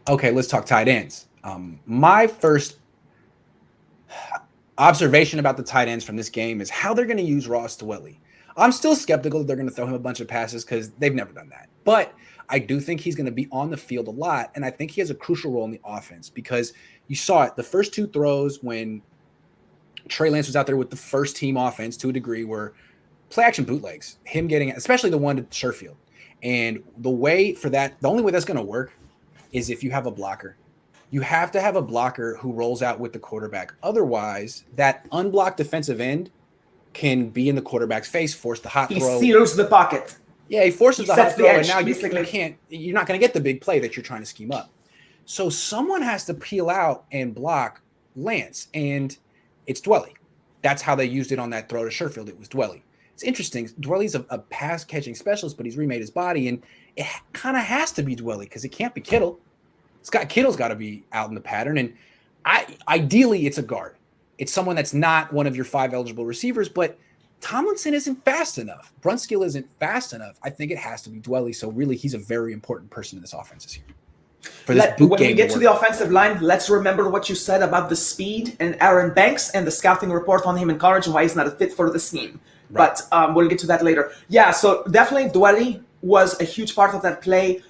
Okay, let's talk tight ends. My first observation about the tight ends from this game is how they're going to use Ross Dwelley. I'm still skeptical that they're going to throw him a bunch of passes because they've never done that. But I do think he's going to be on the field a lot, and I think he has a crucial role in the offense because you saw it. The first two throws when Trey Lance was out there with the first team offense to a degree were play action bootlegs. Him getting, especially the one to Sherfield. And the way for that, the only way that's going to work is if you have a blocker. You have to have a blocker who rolls out with the quarterback. Otherwise, that unblocked defensive end can be in the quarterback's face, force the hot throw. He seals the pocket. Yeah, he forces the hot throw, edge, and now you're not going to get the big play that you're trying to scheme up. So someone has to peel out and block Lance, and it's Dwelley. That's how they used it on that throw to Sherfield. It was Dwelley. It's interesting. Dwelley's a pass-catching specialist, but he's remade his body, and it kind of has to be Dwelley because it can't be Kittle. Kittle's got to be out in the pattern, and ideally it's a guard. It's someone that's not one of your 5 eligible receivers, but Tomlinson isn't fast enough. Brunskill isn't fast enough. I think it has to be Dwelley, so really he's a very important person in this offense this year. When we get to the offensive line, let's remember what you said about the speed and Aaron Banks and the scouting report on him in college and why he's not a fit for the scheme. Right. But we'll get to that later. Yeah, so definitely Dwelley was a huge part of that play.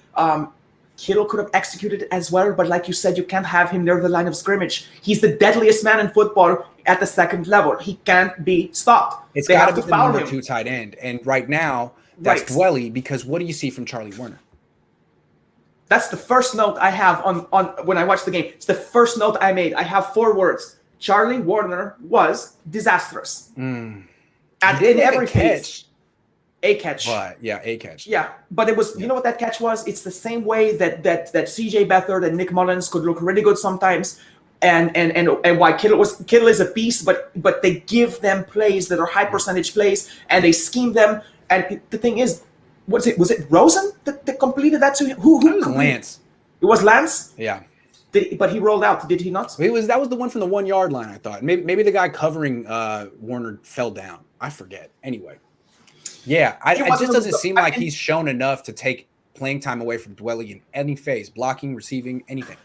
Kittle could have executed as well, but like you said, you can't have him near the line of scrimmage. He's the deadliest man in football at the second level. He can't be stopped. They have to be the number 2 tight end. And right now, that's Dwelley, because what do you see from Charlie Warner? That's the first note I have on when I watched the game. It's the first note I made. I have 4 words. Charlie Warner was disastrous. In every catch. A catch. But yeah, a catch. Yeah, but it was, you know what that catch was? It's the same way that CJ Beathard and Nick Mullins could look really good sometimes, and why Kittle is a beast, but they give them plays that are high percentage plays, and they scheme them. And the thing is, was it Rosen that completed that to him? Who Lance? It was Lance. Yeah. But he rolled out, did he not? That was the one from the 1 yard line. I thought maybe the guy covering Warner fell down. I forget. Anyway. Yeah, it just doesn't seem like he's shown enough to take playing time away from Dwelley in any phase, blocking, receiving, anything.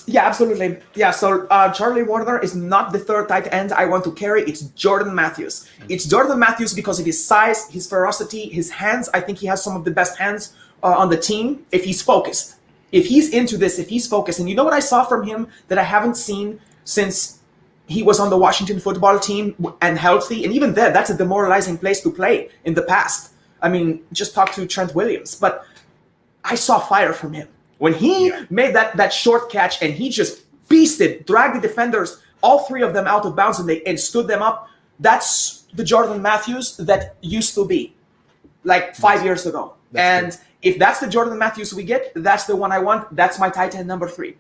Yeah, absolutely. Yeah, so Charlie Warner is not the third tight end I want to carry. It's Jordan Matthews. It's Jordan Matthews because of his size, his ferocity, his hands. I think he has some of the best hands on the team if he's focused. If he's into this, if he's focused. And you know what I saw from him that I haven't seen since he was on the Washington football team and healthy, and even then, that's a demoralizing place to play in the past. I mean, just talk to Trent Williams. But I saw fire from him. When he made that short catch and he just beasted, dragged the defenders, all 3 of them out of bounds, and stood them up, that's the Jordan Matthews that used to be like 5 years ago. And if that's the Jordan Matthews we get, that's the one I want. That's my tight end number 3.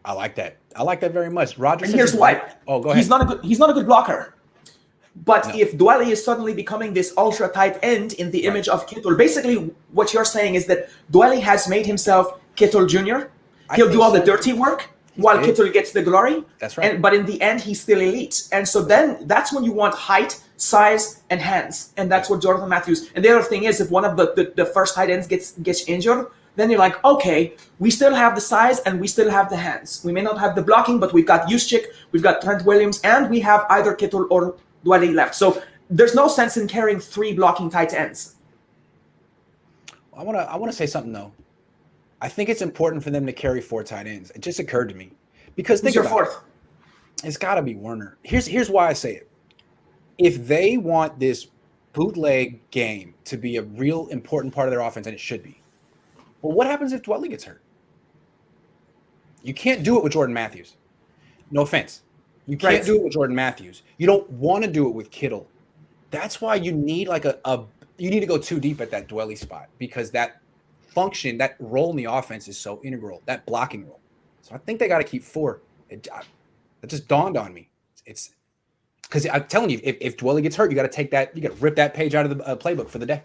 I like that. I like that very much. Roger. And here's why. Oh, go ahead. He's not a good blocker. But if Dwelley is suddenly becoming this ultra tight end in the image of Kittle, basically what you're saying is that Dwelley has made himself Kittle Jr. He'll do all the dirty work while Kittle gets the glory. That's right. But in the end, he's still elite. And so then that's when you want height, size, and hands. And that's what Jordan Matthews. And the other thing is, if one of the first tight ends gets injured, then you're like, okay, we still have the size and we still have the hands. We may not have the blocking, but we've got Juszczyk, we've got Trent Williams, and we have either Kittle or Dwelley left. So there's no sense in carrying 3 blocking tight ends. I want to say something though. I think it's important for them to carry 4 tight ends. It just occurred to me because who's your fourth? It's got to be Warner. Here's why I say it. If they want this bootleg game to be a real important part of their offense, and it should be. Well, what happens if Dwelley gets hurt? You can't do it with Jordan Matthews. No offense. You can't do it with Jordan Matthews. You don't want to do it with Kittle. That's why you need you need to go too deep at that Dwelley spot because that function, that role in the offense is so integral, that blocking role. So I think they got to keep 4. It just dawned on me. It's because I'm telling you, if Dwelley gets hurt, you got to take that, you got to rip that page out of the playbook for the day.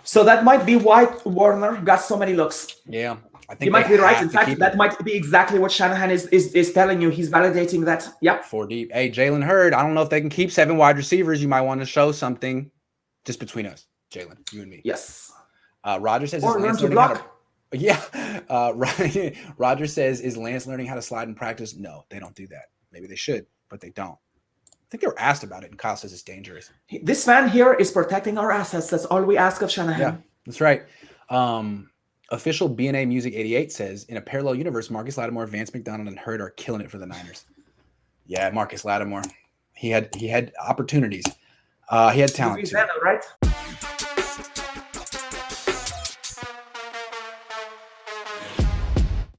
So that might be why Warner got so many looks. Yeah, I think you might be right. In fact, that might be exactly what Shanahan is telling you. He's validating that. Yep. 4 deep. Hey, Jalen Hurd, I don't know if they can keep 7 wide receivers. You might want to show something just between us, Jalen, you and me. Yes. Roger says or learn to block. Yeah. Roger says, is Lance learning how to slide in practice? No, they don't do that. Maybe they should, but they don't. I think they were asked about it, and Kyle says it's dangerous. This fan here is protecting our assets. That's all we ask of Shanahan. Yeah, that's right. Official BNA Music 88 says, in a parallel universe, Marcus Lattimore, Vance McDonald, and Hurd are killing it for the Niners. Yeah, Marcus Lattimore. He had opportunities. He had talent. Right?